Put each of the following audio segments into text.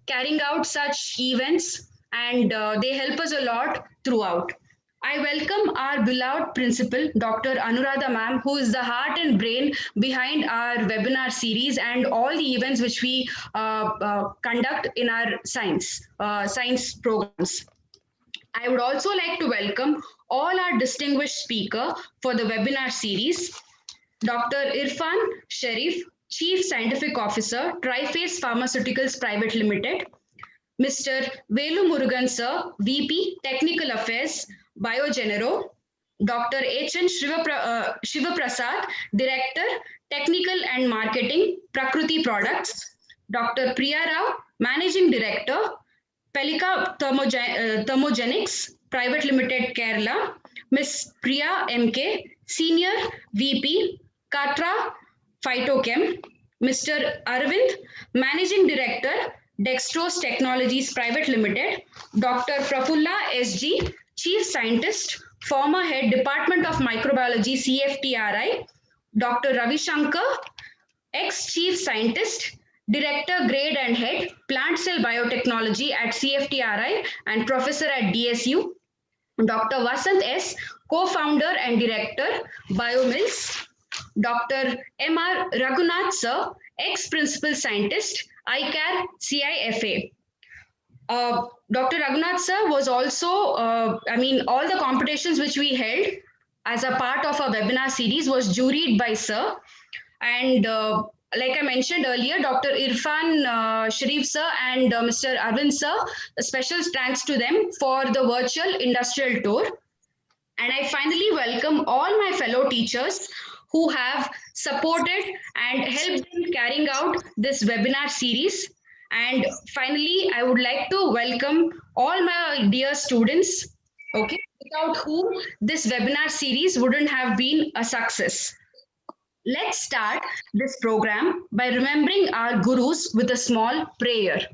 carrying out such events, and they help us a lot throughout. I welcome our beloved principal, Dr. Anuradha ma'am, who is the heart and brain behind our webinar series and all the events which we conduct in our science programs. I would also like to welcome all our distinguished speaker for the webinar series, Dr. Irfan Sharif, Chief Scientific Officer, Triface Pharmaceuticals Private Limited, Mr. Velu Murugan Sir, VP Technical Affairs, Biogenero, Dr. H.N. Shivaprasad, Director Technical and Marketing, Prakriti Products, Dr. Priya Rao, Managing Director, Pelika Thermogenics Private Limited, Kerala, Ms. Priya MK, Senior VP, Katra Phytochem, Mr. Arvind, Managing Director, Dextrose Technologies Private Limited, Dr. Prafulla SG, Chief Scientist, former Head Department of Microbiology CFTRI, Dr. Ravi Shankar, ex-Chief Scientist, Director Grade and Head, Plant Cell Biotechnology at CFTRI and Professor at DSU, Dr. Vasant S., Co-founder and Director, Biomills, Dr. M.R. Raghunath Sir, ex-Principal Scientist, ICAR CIFA. Dr. Raghunath Sir was also, all the competitions which we held as a part of our webinar series was juried by Sir. And like I mentioned earlier, Dr. Irfan Sharif Sir and Mr. Arvind Sir, a special thanks to them for the virtual industrial tour. And I finally welcome all my fellow teachers who have supported and helped in carrying out this webinar series. And finally, I would like to welcome all my dear students, okay, without whom this webinar series wouldn't have been a success. Let's start this program by remembering our gurus with a small prayer.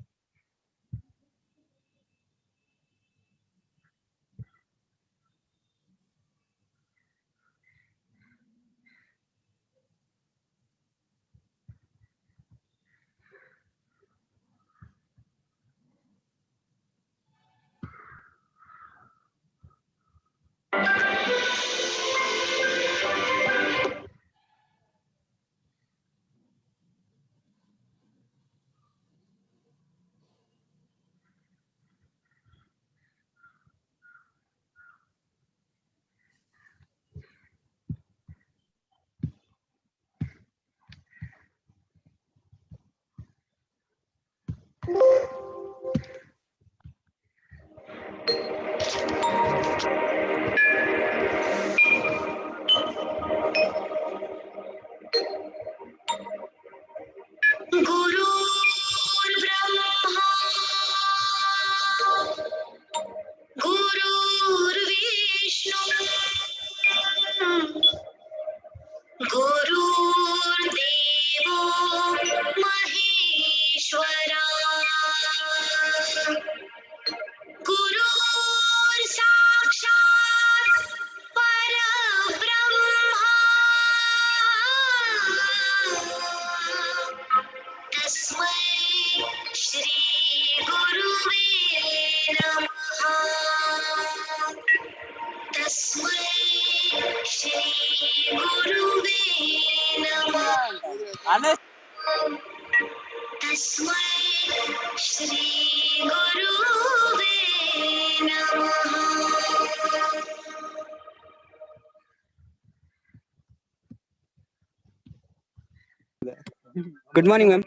Good morning, ma'am.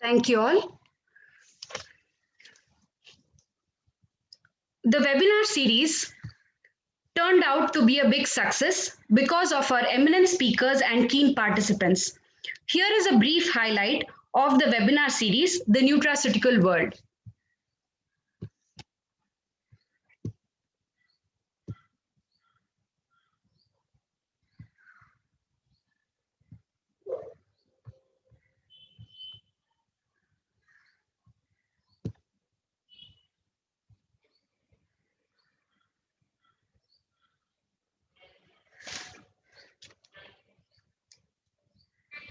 Thank you all. The webinar series turned out to be a big success because of our eminent speakers and keen participants. Here is a brief highlight of the webinar series, The Nutraceutical World.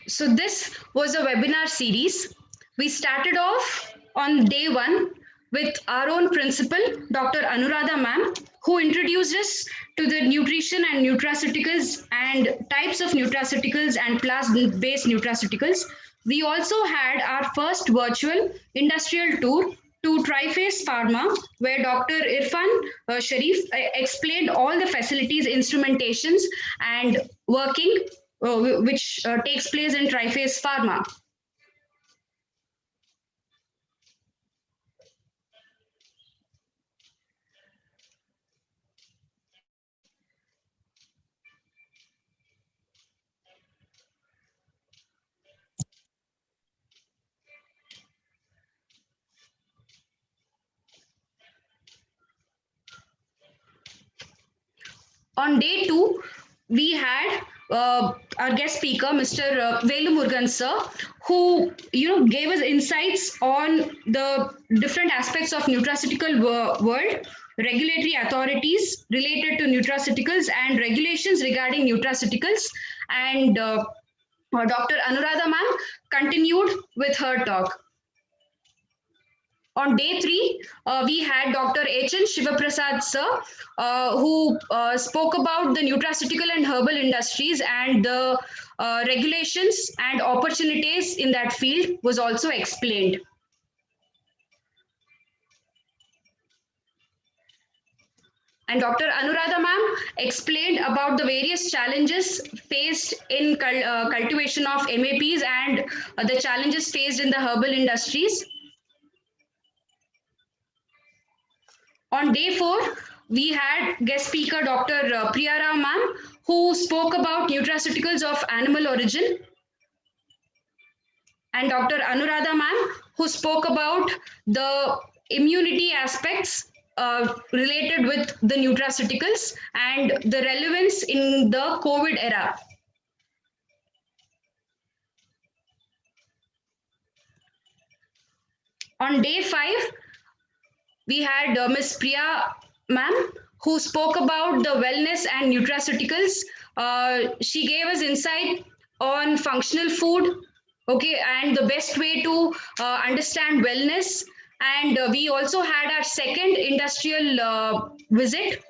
So this was a webinar series. We started off on day one with our own principal, Dr. Anuradha ma'am, who introduced us to the nutrition and nutraceuticals and types of nutraceuticals and plant-based nutraceuticals. We also had our first virtual industrial tour to Triface Pharma, where Dr. Irfan Sharif explained all the facilities, instrumentations, and working which takes place in Triface Pharma. On day two, we had our guest speaker, Mr. Velu Murugan sir, who gave us insights on the different aspects of nutraceutical world, regulatory authorities related to nutraceuticals, and regulations regarding nutraceuticals. And Dr. Anuradha ma'am continued with her talk. On day three, we had Dr. H.N. Shivaprasad sir, who spoke about the nutraceutical and herbal industries, and the regulations and opportunities in that field was also explained. And Dr. Anuradha ma'am explained about the various challenges faced in cultivation of MAPs and the challenges faced in the herbal industries. On day four, we had guest speaker Dr. Priya Rao ma'am, who spoke about nutraceuticals of animal origin, and Dr. Anuradha ma'am, who spoke about the immunity aspects related with the nutraceuticals and the relevance in the COVID era. On day five, we had Ms. Priya ma'am, who spoke about the wellness and nutraceuticals. She gave us insight on functional food, okay, and the best way to understand wellness. And we also had our second industrial visit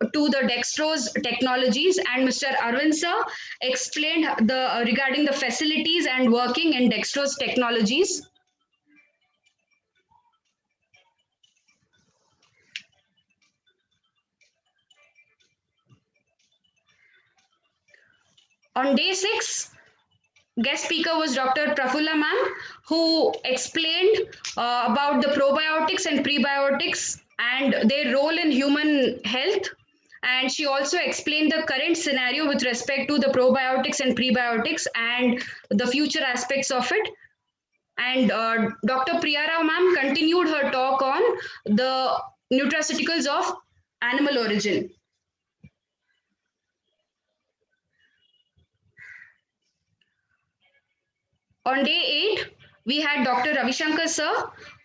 to the dextrose technologies, and Mr. Arvind sir explained regarding the facilities and working in dextrose technologies. On day six, guest speaker was Dr. Prafulla ma'am, who explained about the probiotics and prebiotics and their role in human health. And she also explained the current scenario with respect to the probiotics and prebiotics and the future aspects of it. And Dr. Priya Rao ma'am continued her talk on the nutraceuticals of animal origin. On day 8, we had Dr. Ravi Shankar sir,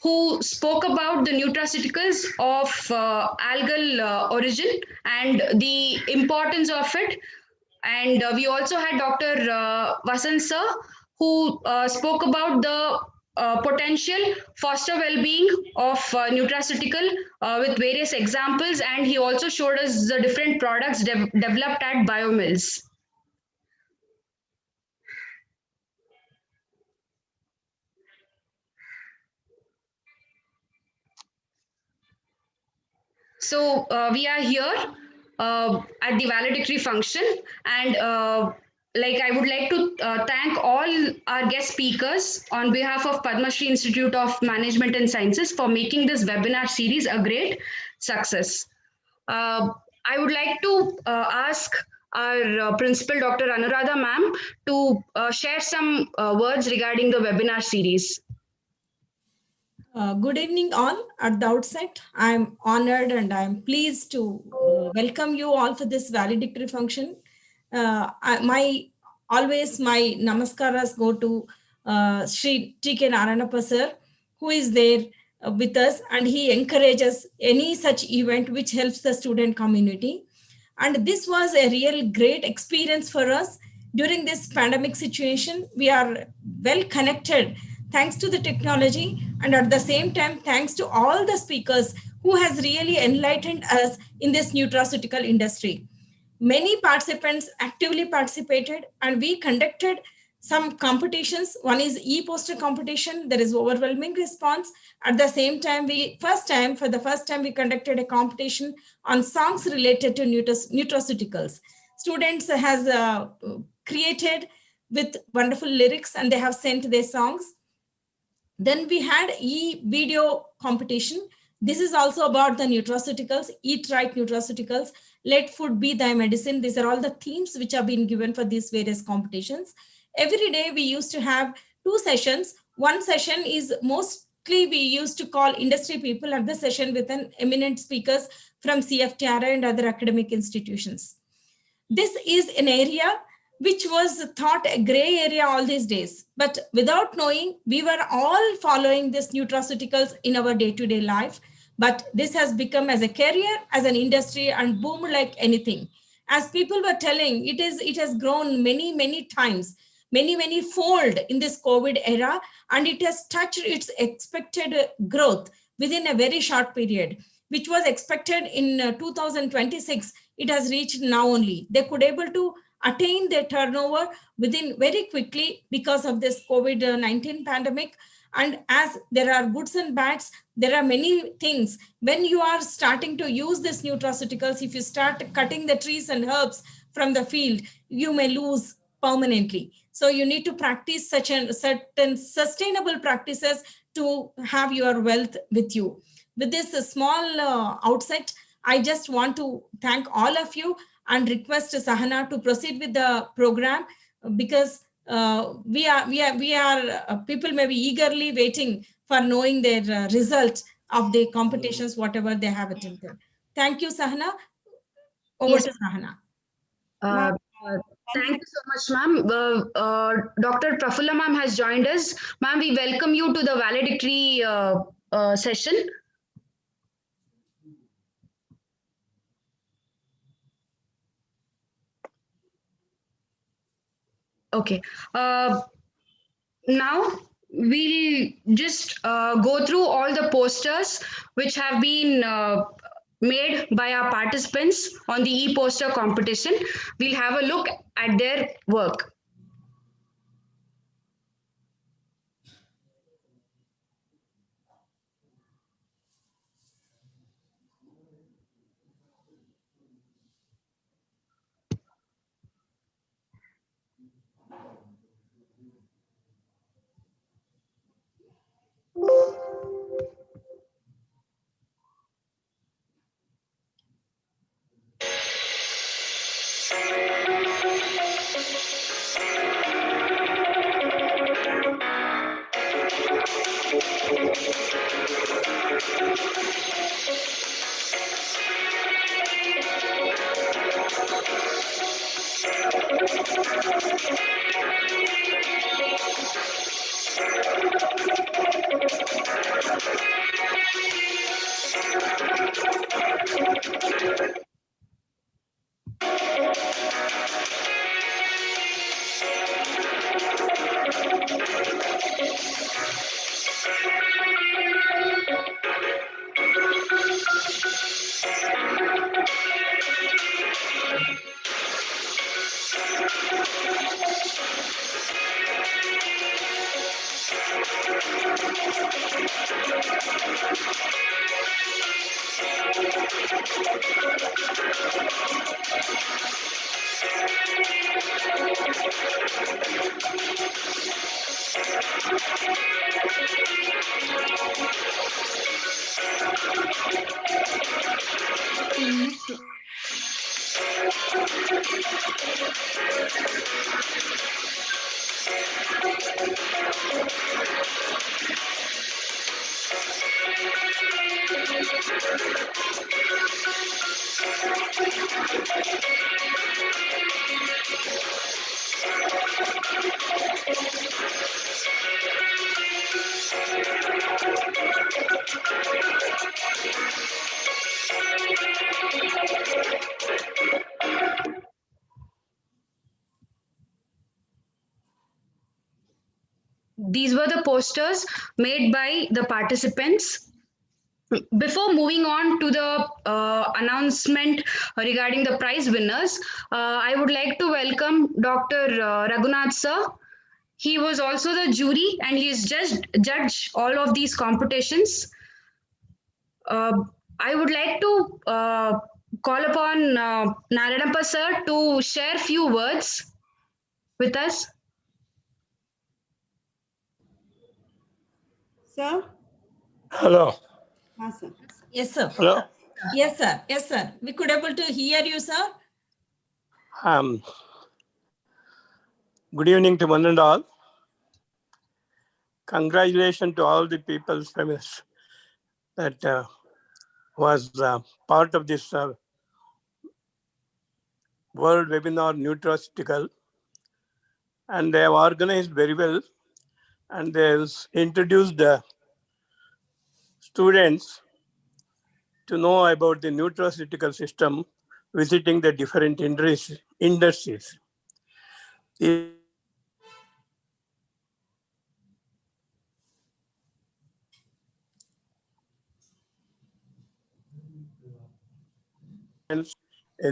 who spoke about the nutraceuticals of algal origin and the importance of it. And we also had Dr. Vasant sir, who spoke about the potential foster well-being of nutraceutical with various examples, and he also showed us the different products developed at biomills. So we are here at the valedictory function, and I would like to thank all our guest speakers on behalf of Padma Shri Institute of Management and Sciences for making this webinar series a great success. I would like to ask our principal, Dr. Anuradha ma'am, to share some words regarding the webinar series. Good evening all. At the outset, I'm honored and I'm pleased to welcome you all for this valedictory function. My namaskaras go to Sri T.K. Naranappa sir, who is there with us, and he encourages any such event which helps the student community. And this was a real great experience for us during this pandemic situation. We are well connected thanks to the technology, and at the same time, thanks to all the speakers who has really enlightened us in this nutraceutical industry. Many participants actively participated, and we conducted some competitions. One is e-poster competition. There is overwhelming response. At the same time, for the first time, we conducted a competition on songs related to nutraceuticals. Students has created with wonderful lyrics, and they have sent their songs. Then we had e-video competition. This is also about the nutraceuticals. Eat right nutraceuticals. Let food be thy medicine. These are all the themes which have been given for these various competitions. Every day we used to have two sessions. One session is mostly we used to call industry people at the session with an eminent speakers from CFTRI and other academic institutions. This is an area which was thought a gray area all these days. But without knowing, we were all following this nutraceuticals in our day-to-day life. But this has become as a career, as an industry, and boomed like anything. As people were telling, it has grown many times, many fold in this COVID era, and it has touched its expected growth within a very short period, which was expected in 2026. It has reached now only. They could able to attain their turnover within very quickly because of this COVID-19 pandemic. And as there are goods and bads, there are many things. When you are starting to use this nutraceuticals, if you start cutting the trees and herbs from the field, you may lose permanently. So you need to practice such a certain sustainable practices to have your wealth with you. With this small outset, I just want to thank all of you and request Sahana to proceed with the program, because people may be eagerly waiting for knowing their result of the competitions, whatever they have attended. Thank you, Sahana. Over Yes. to Sahana. Uh, Thank you so much, ma'am. Dr. Prafulla ma'am has joined us. Ma'am, we welcome you to the valedictory session. Okay. Now we'll just go through all the posters which have been made by our participants on the e-poster competition. We'll have a look at their work. These were were the posters made by the participants. Before moving on to the announcement regarding the prize winners, I would like to welcome Dr. Raghunath sir. He was also the jury and he is just judge all of these competitions. Uh, I would like to call upon Narayanappa sir to share few words with us. Sir? Hello. Sir. Yes, sir. Hello. Yes, sir. Yes, sir. We could able to hear you, sir. Good evening to one and all. Congratulations to all the people feminists that was part of this world webinar Nutraceutical, and they have organized very well, and they have introduced the students to know about the nutraceutical system, visiting the different industries. In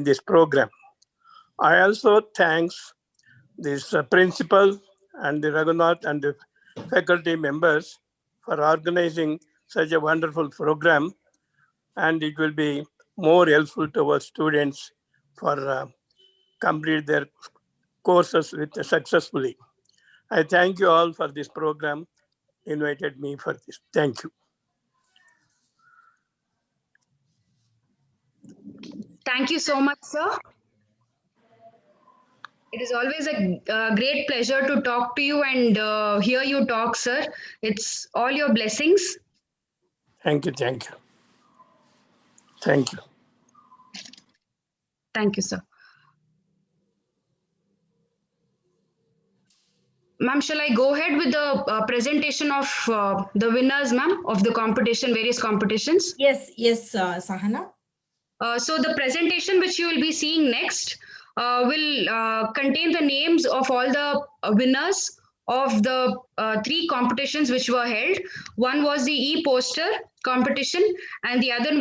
this program, I also thanks this principal and the Raghunath and the faculty members for organizing such a wonderful program, and it will be more helpful to our students for complete their courses successfully. I thank you all for this program, invited me for this. Thank you. Thank you so much, sir. It is always a great pleasure to talk to you and hear you talk, sir. It's all your blessings. Thank you. Thank you. Thank you. Thank you, sir. Ma'am, shall I go ahead with the presentation of the winners, ma'am, of the competition, various competitions? Yes, yes, Sahana. So the presentation which you will be seeing next will contain the names of all the winners of the three competitions which were held. One was the e-poster competition, and the other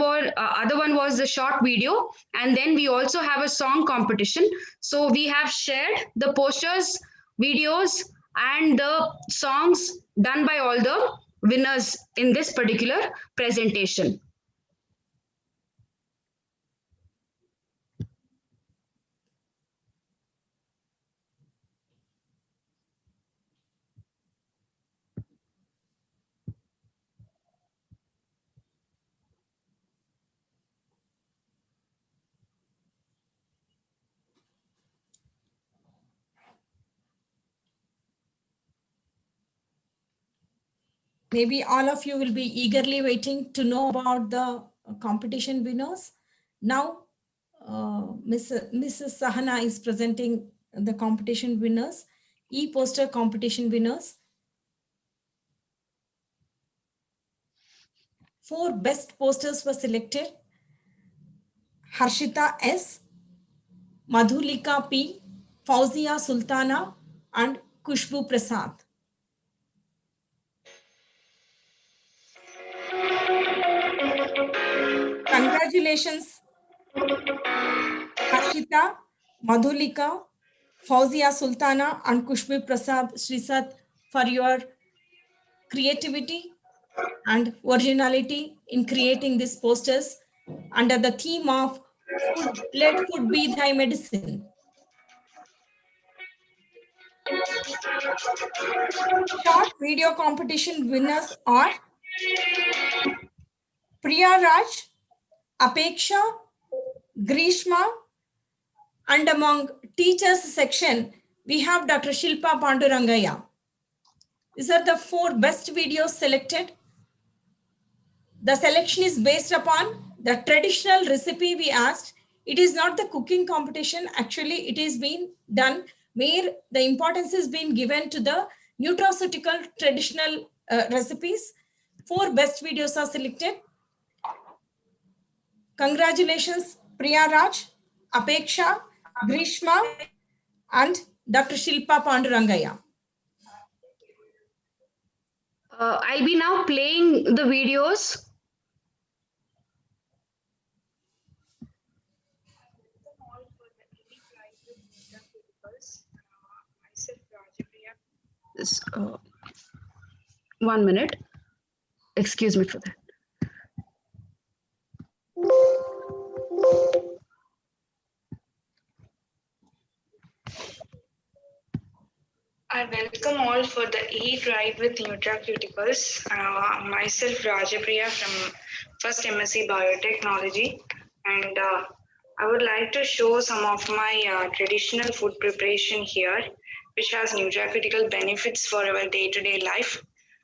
one was the short video, and then we also have a song competition. So we have shared the posters, videos, and the songs done by all the winners in this particular presentation. Maybe all of you will be eagerly waiting to know about the competition winners. Now, Mrs. Sahana is presenting the competition winners, e-poster competition winners. 4 best posters were selected. Harshita S, Madhulika P, Fauzia Sultana, and Kushbu Prasad. Congratulations, Harshita, Madhulika, Fauzia Sultana, and Kushbu Prasad Srisat for your creativity and originality in creating these posters under the theme of food, let food be thy medicine. Short video competition winners are Priya Raj, Apeksha, Grizhma, and among teachers section, we have Dr. Shilpa Pandurangaya. These are the 4 best videos selected. The selection is based upon the traditional recipe we asked. It is not the cooking competition. Actually, it is being done where the importance is being given to the nutraceutical traditional recipes. 4 best videos are selected. Congratulations, Priya Raj, Apeksha, Grizhma, and Dr. Shilpa Pandurangaya. I'll be now playing the videos. One minute. Excuse me for that. I welcome all for the Eat Right with Nutraceuticals. Myself, Rajapriya from First MSc Biotechnology, and I would like to show some of my traditional food preparation here, which has nutraceutical benefits for our day-to-day life.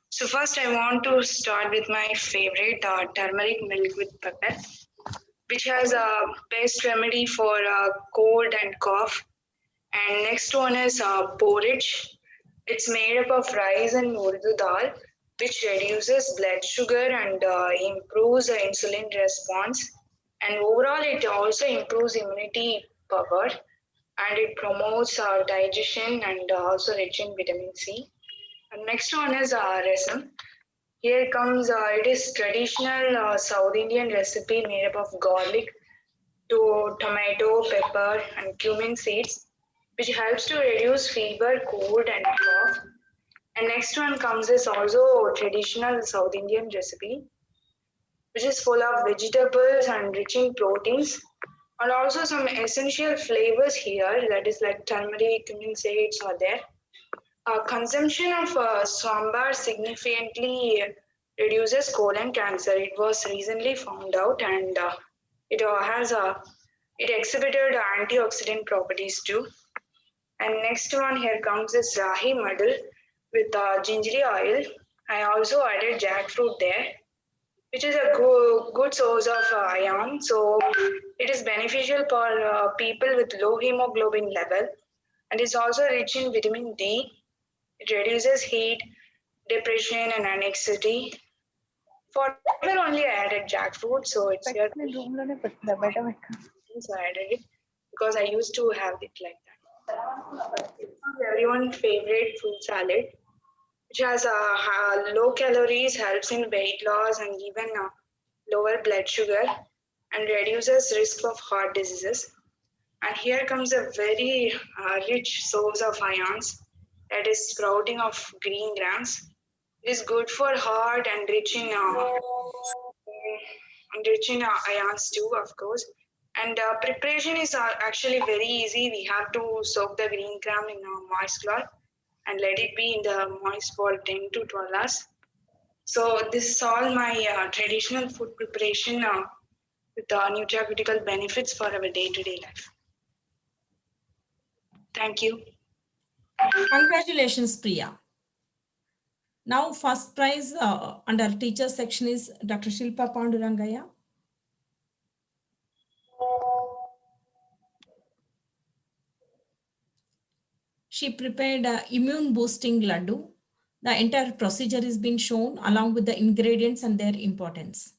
So first, I want to start with my favorite turmeric milk with pepper, which has a best remedy for cold and cough. And next one is porridge. It's made up of rice and urdu dal, which reduces blood sugar and improves the insulin response. And overall, it also improves immunity power and it promotes digestion and also rich in vitamin C. And next one is rasam. Here comes it is traditional South Indian recipe made up of garlic, tomato, pepper, and cumin seeds, which helps to reduce fever, cold, and cough. And next one comes is also traditional South Indian recipe, which is full of vegetables and rich in proteins, and also some essential flavors here. That is like turmeric, cumin seeds are there. Consumption of sambar significantly reduces colon cancer. It was recently found out, and it exhibited antioxidant properties too. And next one here comes is rahi muddle with gingery oil. I also added jackfruit there, which is a good source of iron. So it is beneficial for people with low hemoglobin level, and it's also rich in vitamin D. It reduces heat, depression, and anxiety. For flavor only, I added jackfruit, so it's here. So I added it because I used to have it like that. It's everyone's favorite fruit salad, which has low calories, helps in weight loss, and even lower blood sugar, and reduces risk of heart diseases. And here comes a very rich source of ions, that is sprouting of green grams. It is good for heart and rich in ions too, of course. And preparation is actually very easy. We have to soak the green gram in a moist cloth and let it be in the moist for 10 to 12 hours. So this is all my traditional food preparation with nutraceutical benefits for our day-to-day life. Thank you. Congratulations, Priya. Now, first prize under teacher section is Dr. Shilpa Pandurangaya. She prepared immune boosting laddu. The entire procedure is being shown along with the ingredients and their importance.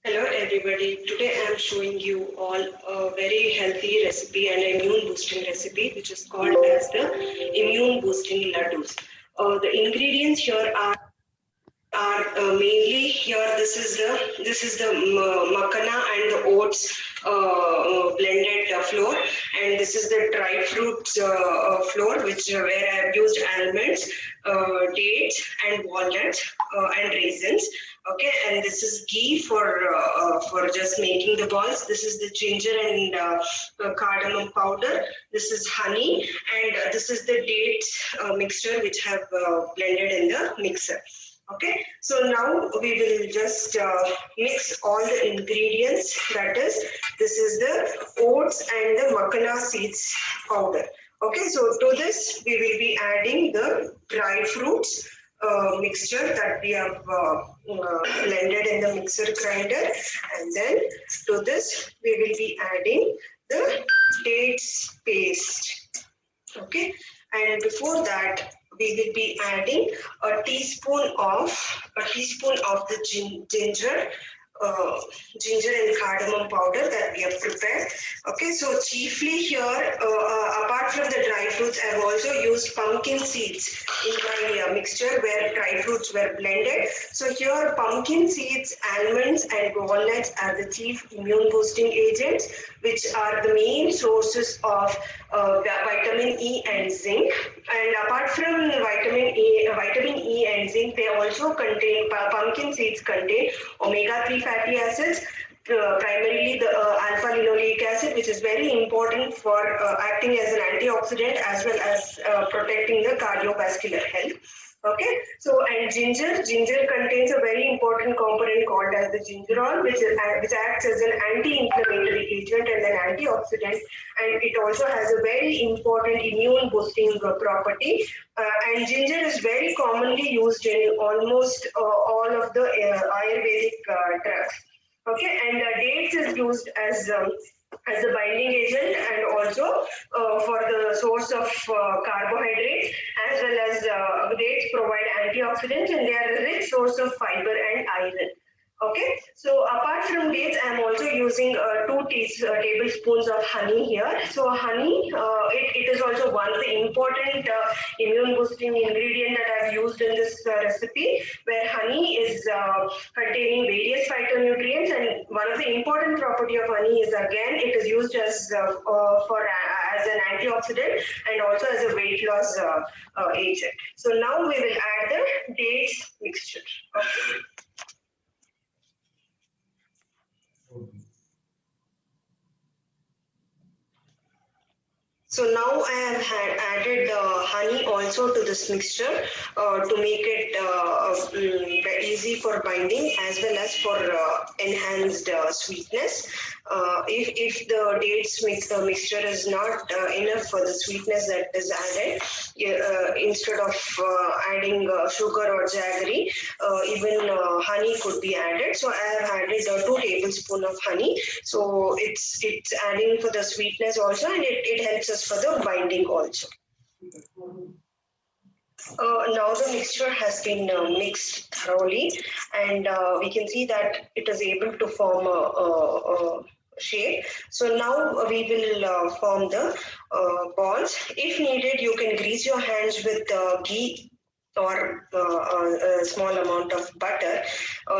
Hello everybody, today I am showing you all a very healthy recipe and immune boosting recipe which is called as the immune boosting laddus. The ingredients here are mainly here this is the makana and the oats blended flour, and this is the dry fruits flour where I have used almonds, dates and walnuts and raisins. Okay, and this is ghee for just making the balls. This is the ginger and cardamom powder. This is honey, and this is the dates mixture which have blended in the mixer. Okay, so now we will just mix all the ingredients. That is, this is the oats and the makana seeds powder. Okay, so to this we will be adding the dry fruits mixture that we have blended in the mixer grinder, and then to this we will be adding the dates paste. Okay, and before that we will be adding a teaspoon of the ginger, ginger and cardamom powder that we have prepared. Okay, so chiefly here, apart from the dry fruits, I have also used pumpkin seeds in my mixture where dry fruits were blended. So here, pumpkin seeds, almonds, and walnuts are the chief immune boosting agents, which are the main sources of vitamin E and zinc. And apart from vitamin E and zinc, they also contain, pumpkin seeds contain omega-3 fatty acids, primarily the alpha linoleic acid, which is very important for acting as an antioxidant as well as protecting the cardiovascular health. Okay, so and ginger contains a very important component called as the gingerol, which acts as an anti-inflammatory agent and an antioxidant, and it also has a very important immune boosting property. And ginger is very commonly used in almost all of the Ayurvedic drugs. Okay, and dates is used as a binding agent and also for the source of carbohydrates, as well as dates provide antioxidants, and they are a rich source of fiber and iron. Okay, so apart from dates, I am also using 2 tablespoons of honey here. So honey, it is also one of the important immune boosting ingredient that I've used in this recipe, where honey is containing various phytonutrients, and one of the important property of honey is again it is used as as an antioxidant and also as a weight loss agent. So now we will add the dates mixture. Okay. So now I have added honey also to this mixture to make it easy for binding as well as for enhanced sweetness. If the dates mixture is not enough for the sweetness that is added, instead of adding sugar or jaggery, even honey could be added. So I have added 2 tablespoons of honey. So it's adding for the sweetness also, and it helps us for the binding also. Now the mixture has been mixed thoroughly, and we can see that it is able to form a shape. So now we will form the balls. If needed, you can grease your hands with ghee or a small amount of butter.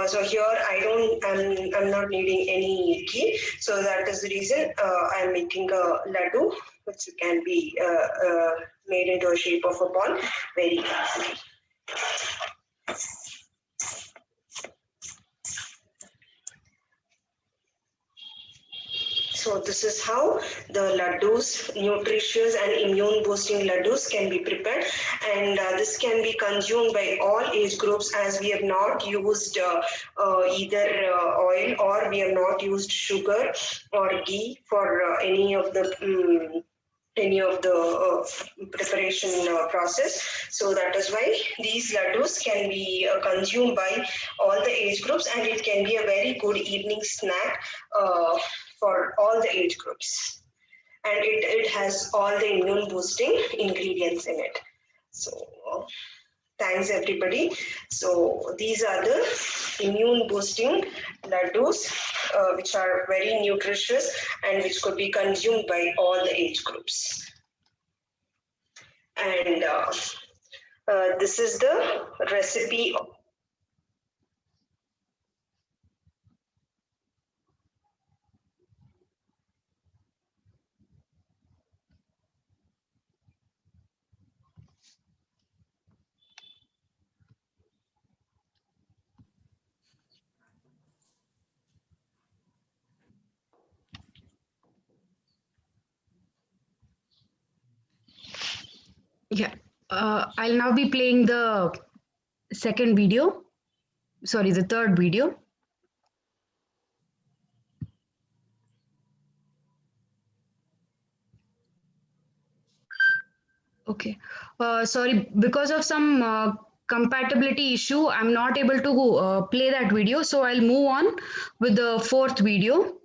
So here I'm not needing any ghee. So that is the reason I'm making a laddu, which can be made into a shape of a ball very easily. So this is how the laddus, nutritious and immune boosting laddus can be prepared, and this can be consumed by all age groups, as we have not used either oil, or we have not used sugar or ghee for any of the preparation process. So that is why these laddus can be consumed by all the age groups, and it can be a very good evening snack for all the age groups. And it has all the immune boosting ingredients in it. So thanks everybody. So these are the immune boosting laddus, which are very nutritious and which could be consumed by all the age groups. And this is the recipe. Yeah. I'll now be playing the second video. Sorry, the third video. Okay. Sorry, because of some compatibility issue, I'm not able to play that video. So I'll move on with the fourth video.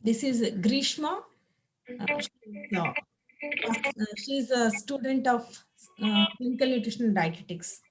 This is Grizhma. She's a student of clinical nutrition and dietetics.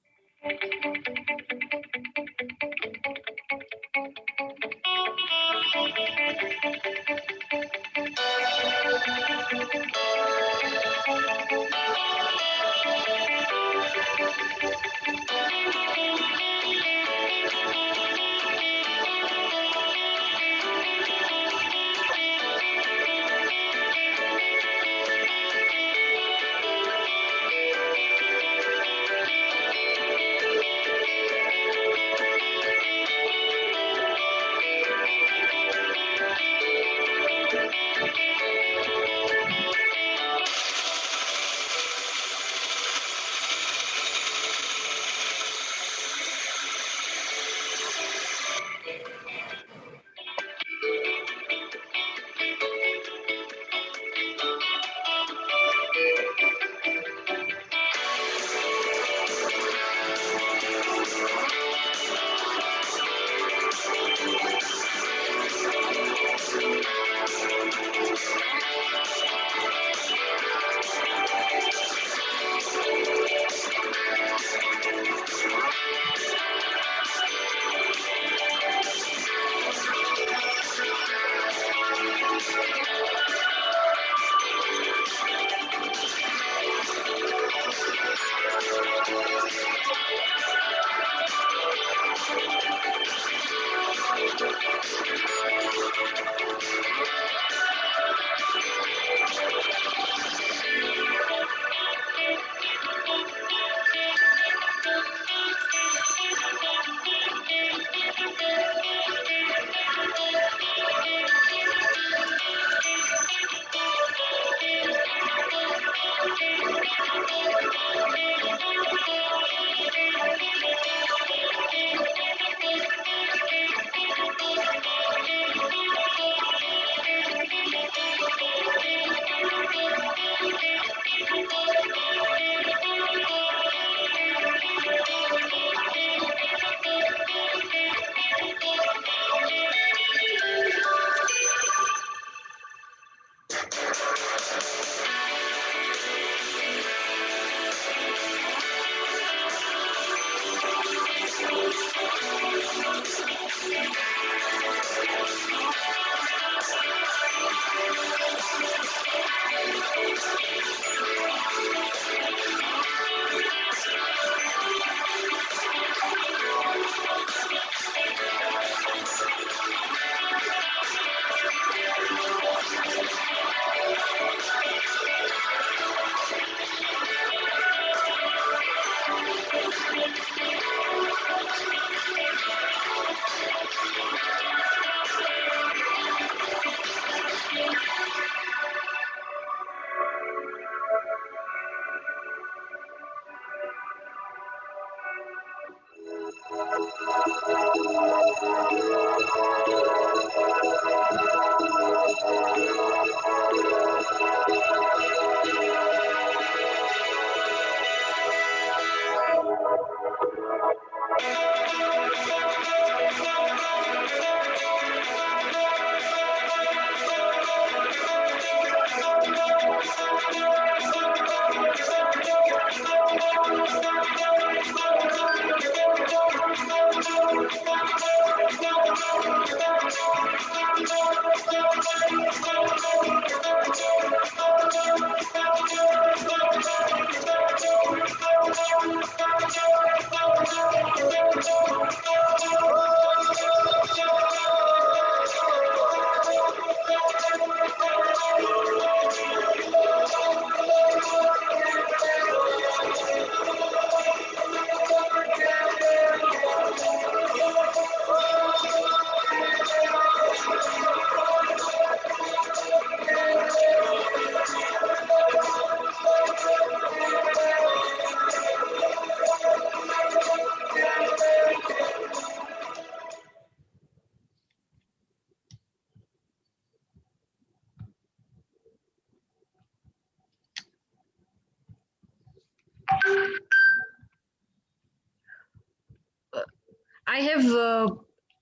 I have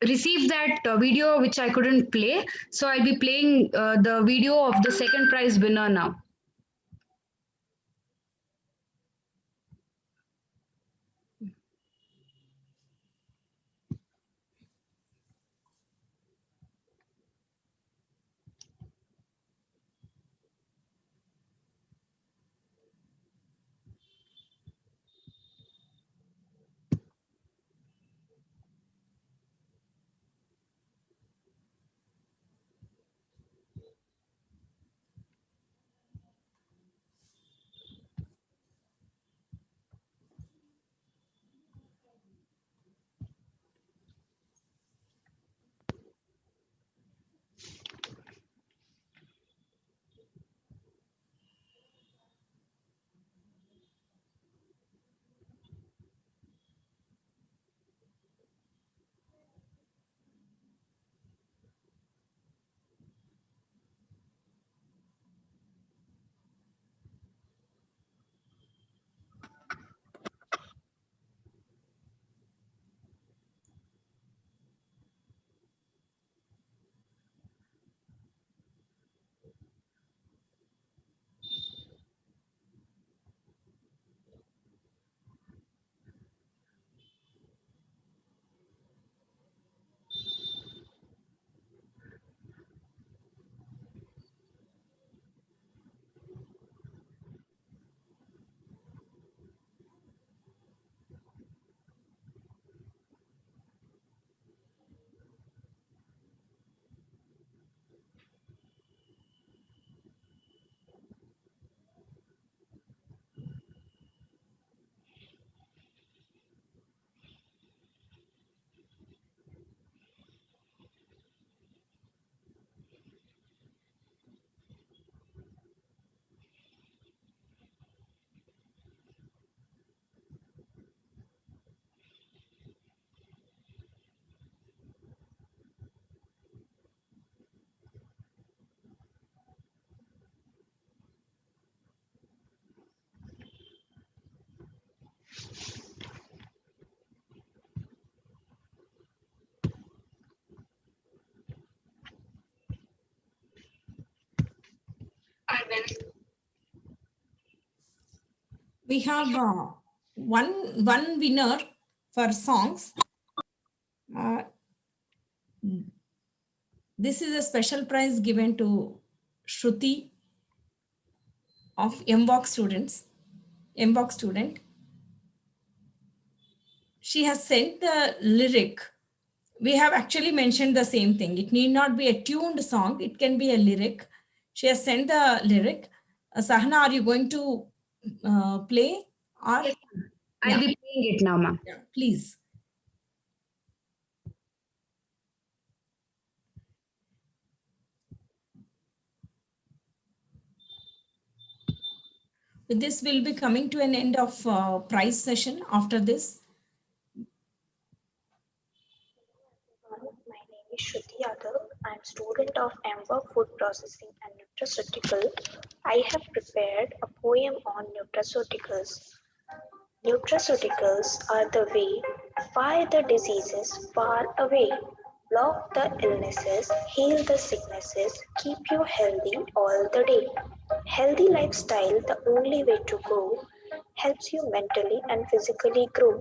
received that video which I couldn't play. So I'll be playing the video of the second prize winner now. We have one winner for songs. This is a special prize given to Shruti of MVOC student. She has sent the lyric. We have actually mentioned the same thing. It need not be a tuned song. It can be a lyric. She has sent the lyric. Sahana, are you going to play? Or Yes, I'll be playing it now, ma'am. Yeah, please. With this, we'll be coming to an end of prize session after this. My name is Shruti. I'm student of MWork Food Processing and Nutraceutical. I have prepared a poem on nutraceuticals. Nutraceuticals are the way, fight the diseases far away, block the illnesses, heal the sicknesses, keep you healthy all the day. Healthy lifestyle, the only way to go, helps you mentally and physically grow,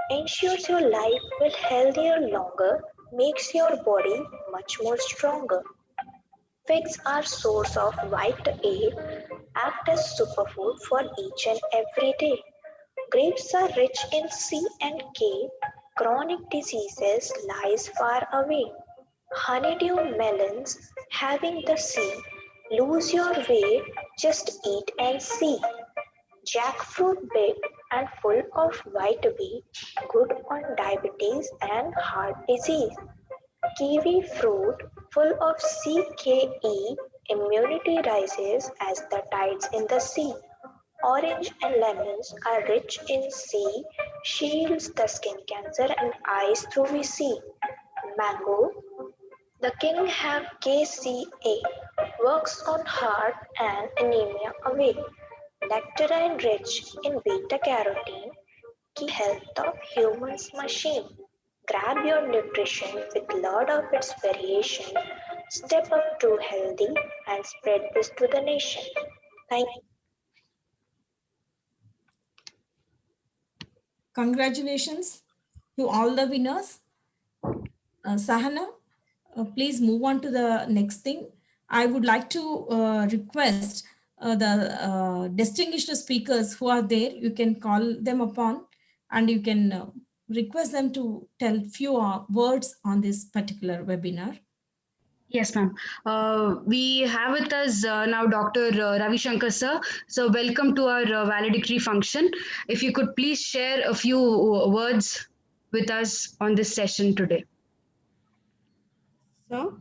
ensures your life will healthier longer, makes your body much more stronger. Figs are source of vitamin A, act as superfood for each and every day. Grapes are rich in C and K, chronic diseases lies far away. Honeydew melons having the C, lose your way, just eat and see. Jackfruit big and full of vitamin B, good on diabetes and heart disease. Kiwi fruit full of CKE, immunity rises as the tides in the sea. Orange and lemons are rich in C, shields the skin cancer and eyes through we see. Mango, the king have KCA, works on heart and anemia away. Nectarine rich in beta carotene, key health of humans machine. Grab your nutrition with lot of its variation. Step up to healthy and spread this to the nation. Thank you. Congratulations to all the winners. Sahana, please move on to the next thing. I would like to request the distinguished speakers who are there, you can call them upon and you can request them to tell few words on this particular webinar. Yes, ma'am. We have with us now Dr. Ravi Shankar, sir. So, welcome to our valedictory function. If you could please share a few words with us on this session today. So,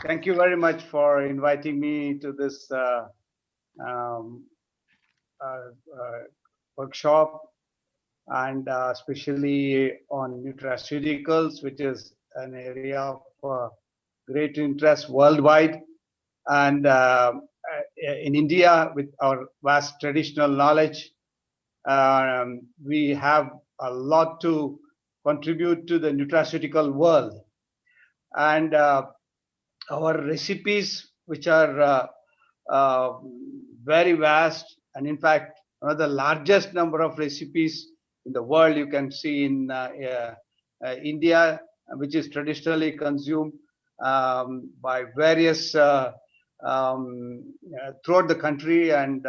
thank you very much for inviting me to this um, workshop, and especially on nutraceuticals, which is an area of great interest worldwide. And in India, with our vast traditional knowledge, we have a lot to contribute to the nutraceutical world. And our recipes, which are very vast, and in fact, one of the largest number of recipes in the world you can see in India, which is traditionally consumed by various throughout the country, and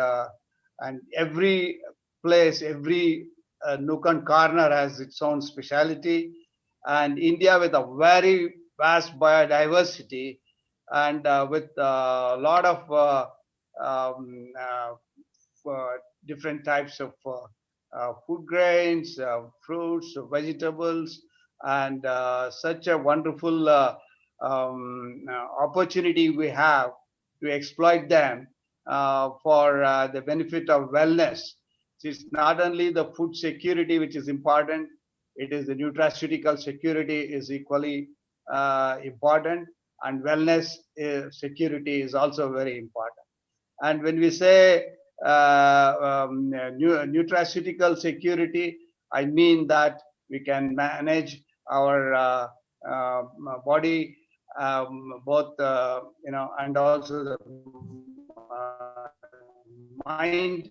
every place, every nook and corner has its own speciality. And India, with a very vast biodiversity, and with a lot of um, different types of food grains, fruits, vegetables, and such a wonderful opportunity we have to exploit them for the benefit of wellness. It's not only the food security which is important, it is the nutraceutical security is equally important, and wellness security is also very important. And when we say nutraceutical security, I mean that we can manage our body, both and also the mind,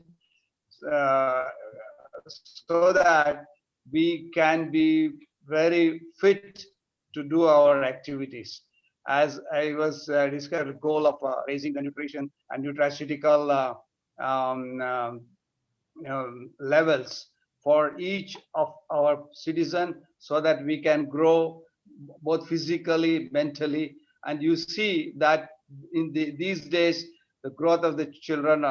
so that we can be very fit to do our activities. As I was discussing, the goal of raising the nutrition and nutraceutical levels for each of our citizen, so that we can grow both physically, mentally. And you see that in these days, the growth of the children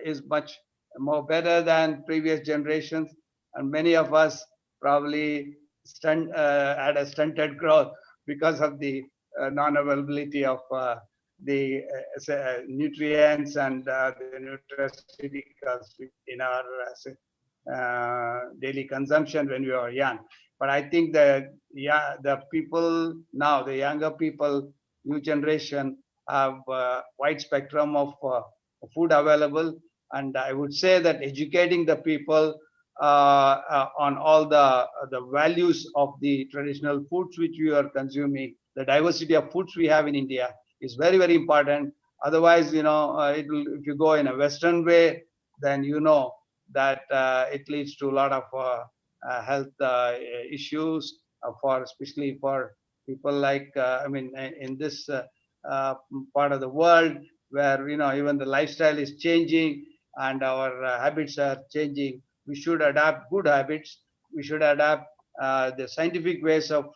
is much more better than previous generations, and many of us probably had a stunted growth because of the non-availability of the nutrients and the nutraceuticals in our daily consumption when we were young. But I think that the people now, the younger people, new generation, have a wide spectrum of food available. And I would say that educating the people on all the values of the traditional foods which we are consuming, the diversity of foods we have in India, is very, very important. Otherwise, if you go in a Western way, then that it leads to a lot of health issues, especially for people like in this part of the world, where even the lifestyle is changing and our habits are changing. We should adapt good habits. We should adapt the scientific ways of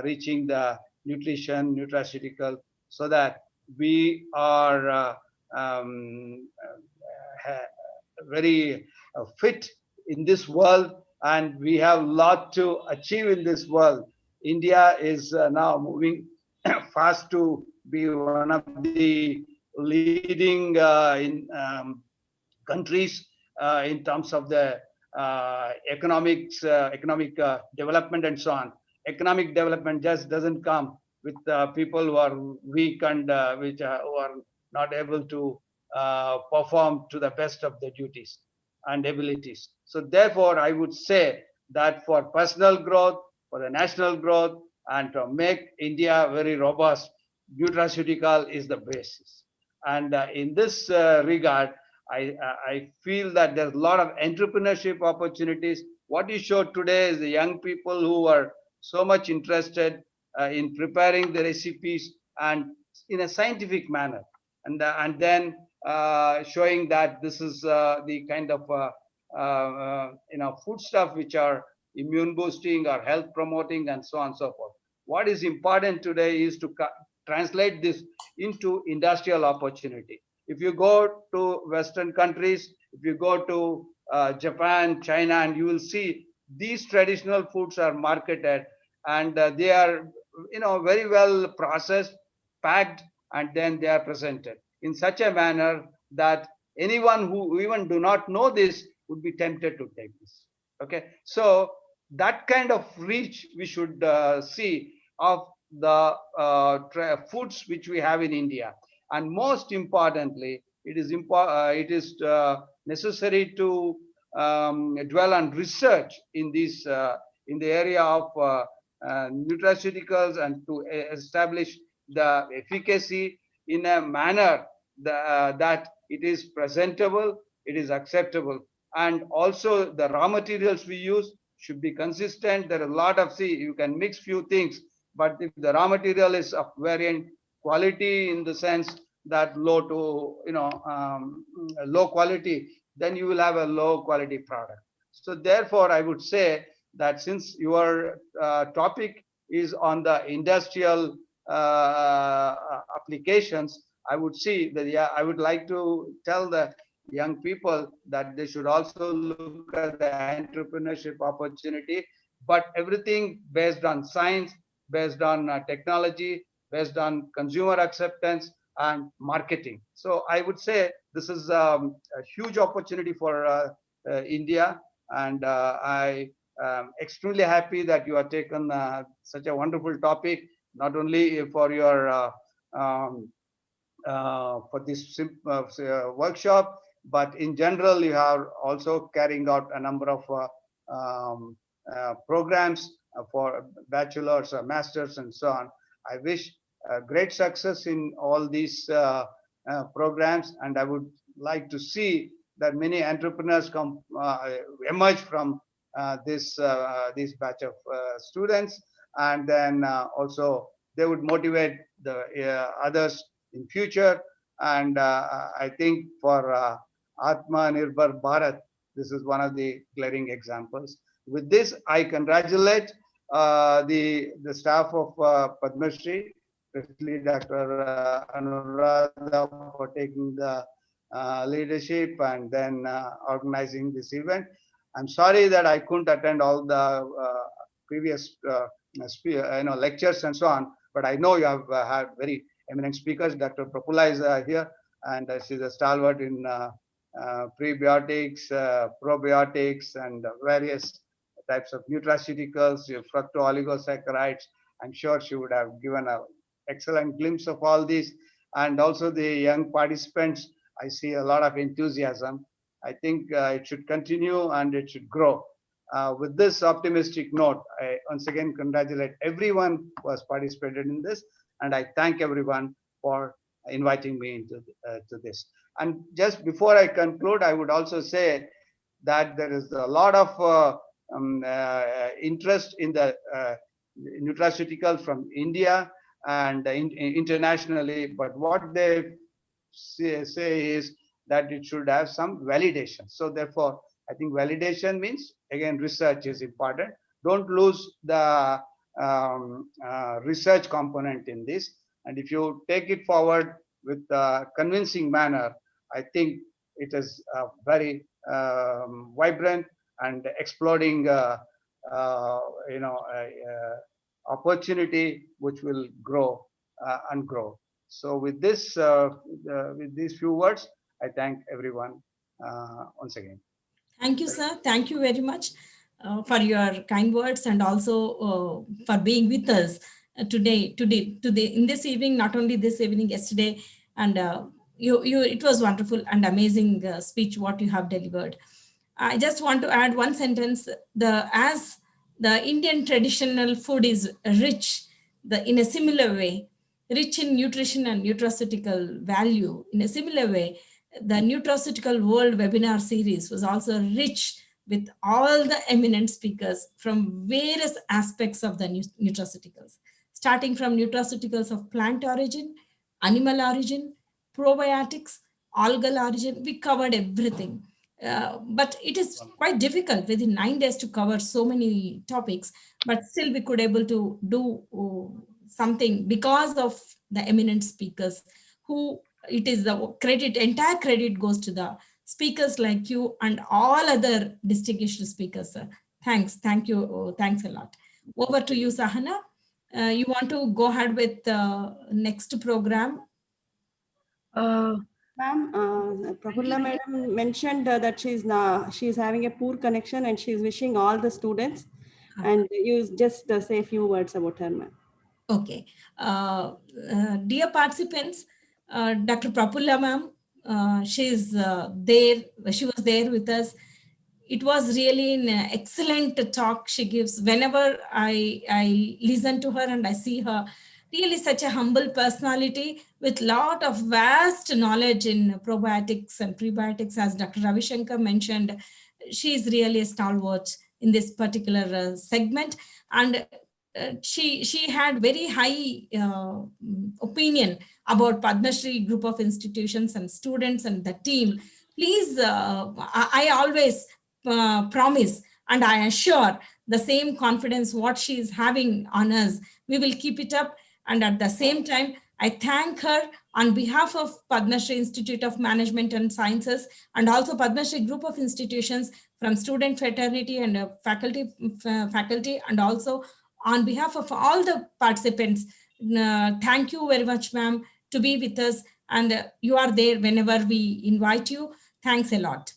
reaching the nutraceutical, so that we are very fit in this world, and we have a lot to achieve in this world. India is now moving fast to be one of the leading countries in terms of the economic development and so on. Economic development just doesn't come with people who are weak and who are not able to perform to the best of their duties and abilities. So therefore, I would say that for personal growth, for the national growth, and to make India very robust, nutraceutical is the basis. And in this regard, I feel that there's a lot of entrepreneurship opportunities. What you showed today is the young people who are so much interested in preparing the recipes and in a scientific manner, and then showing that this is the kind of food stuff which are immune boosting or health promoting and so on and so forth. What is important today is to translate this into industrial opportunity. If you go to Western countries, if you go to Japan, China, and you will see these traditional foods are marketed, and they are very well processed, packed, and then they are presented in such a manner that anyone who even do not know this would be tempted to take this. Okay, so that kind of reach we should see of the foods which we have in India. And most importantly, it is necessary to dwell on research in this in the area of nutraceuticals, and to establish the efficacy in a manner that it is presentable, it is acceptable, and also the raw materials we use should be consistent. There are a lot of, you can mix few things, but if the raw material is of varying quality, in the sense that low to low quality, then you will have a low quality product. So therefore I would say that since your topic is on the industrial applications, I would see that, yeah, I would like to tell the young people that they should also look at the entrepreneurship opportunity, but everything based on science, based on technology, based on consumer acceptance and marketing. So I would say this is a huge opportunity for India, and I am extremely happy that you have taken such a wonderful topic, not only for your for this workshop, but in general you are also carrying out a number of programs for bachelors or masters and so on. I wish great success in all these programs, and I would like to see that many entrepreneurs come emerge from this batch of students, and then also they would motivate the others in future. And I think for Atma Nirbhar Bharat, this is one of the glaring examples. With this, I congratulate the staff of Padma Shri, especially Dr. Anuradha, for taking the leadership and then organizing this event. I'm sorry that I couldn't attend all the previous lectures and so on, but I know you have had very eminent speakers. Dr. Prapula is here, and she's a stalwart in prebiotics, probiotics, and various types of nutraceuticals, fructo-oligosaccharides. I'm sure she would have given an excellent glimpse of all these. And also the young participants, I see a lot of enthusiasm. I think it should continue and it should grow. With this optimistic note, I once again congratulate everyone who has participated in this, and I thank everyone for inviting me into to this. And just before I conclude, I would also say that there is a lot of interest in the nutraceutical from India and internationally, but what they say is that it should have some validation. So therefore, I think validation means, again, research is important. Don't lose the research component in this. And if you take it forward with a convincing manner, I think it is a very vibrant and exploding opportunity which will grow and grow. So with this, with these few words, I thank everyone once again. Thank you, sir. Thank you very much for your kind words, and also for being with us today in this evening. Not only this evening, yesterday, and it was wonderful and amazing speech what you have delivered. I just want to add one sentence. As the Indian traditional food is rich, in a similar way, rich in nutrition and nutraceutical value. In a similar way, the Nutraceutical World webinar series was also rich with all the eminent speakers from various aspects of the nutraceuticals, starting from nutraceuticals of plant origin, animal origin, probiotics, algal origin. We covered everything. But it is quite difficult within 9 days to cover so many topics, but still we could able to do something because of the eminent speakers who it is the entire credit goes to the speakers like you and all other distinguished speakers, sir. Thank you, thanks a lot. Over to you, Sahana. You want to go ahead with the next program? Ma'am, Prafulla madam mentioned that she's having a poor connection and she's wishing all the students. And you just say a few words about her, ma'am. Okay. Dear participants, Dr. Prafulla ma'am, she's there. She was there with us. It was really an excellent talk she gives. Whenever I listen to her and I see her, really such a humble personality with lot of vast knowledge in probiotics and prebiotics. As Dr. Ravi Shankar mentioned, she is really a stalwart in this particular segment. And she had very high opinion about Padma Shri group of institutions and students and the team. Please, I always promise and I assure the same confidence what she is having on us. We will keep it up. And at the same time, I thank her on behalf of Padma Shri Institute of Management and Sciences and also Padma Shri group of institutions from student fraternity and faculty and also on behalf of all the participants. Thank you very much, ma'am, to be with us. And you are there whenever we invite you. Thanks a lot.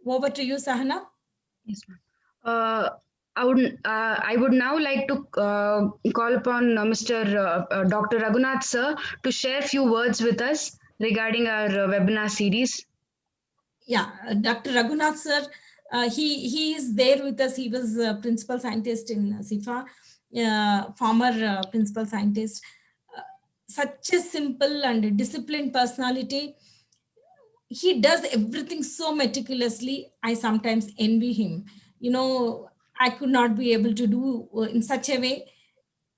Over to you, Sahana. Yes, ma'am. I would now like to call upon Mr. Dr. Raghunath sir to share few words with us regarding our webinar series. Yeah, Dr. Raghunath sir, he is there with us. He was principal scientist in SIFA, former principal scientist. Such a simple and disciplined personality. He does everything so meticulously. I sometimes envy him. I could not be able to do in such a way.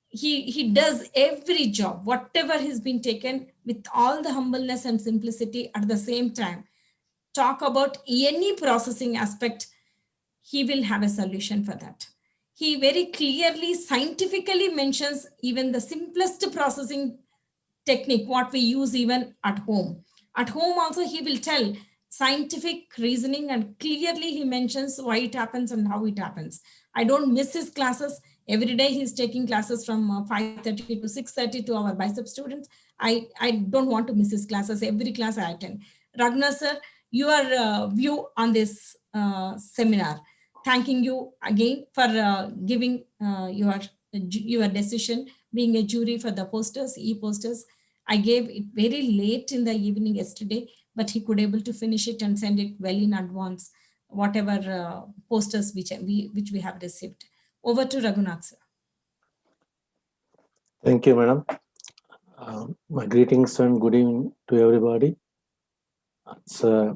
He does every job, whatever has been taken, with all the humbleness and simplicity. At the same time, talk about any processing aspect, he will have a solution for that. He very clearly scientifically mentions even the simplest processing technique what we use even at home. At home also he will tell scientific reasoning and clearly he mentions why it happens and how it happens. I don't miss his classes. Every day he's taking classes from 5:30 to 6:30 to our bicep students. I don't want to miss his classes. Every class I attend. Raghunath sir, your view on this seminar. Thanking you again for giving your decision, being a jury for the posters, e-posters. I gave it very late in the evening yesterday, but he could able to finish it and send it well in advance, whatever posters which we have received. Over to Raghunath sir. Thank you, madam. My greetings and good evening to everybody. It's a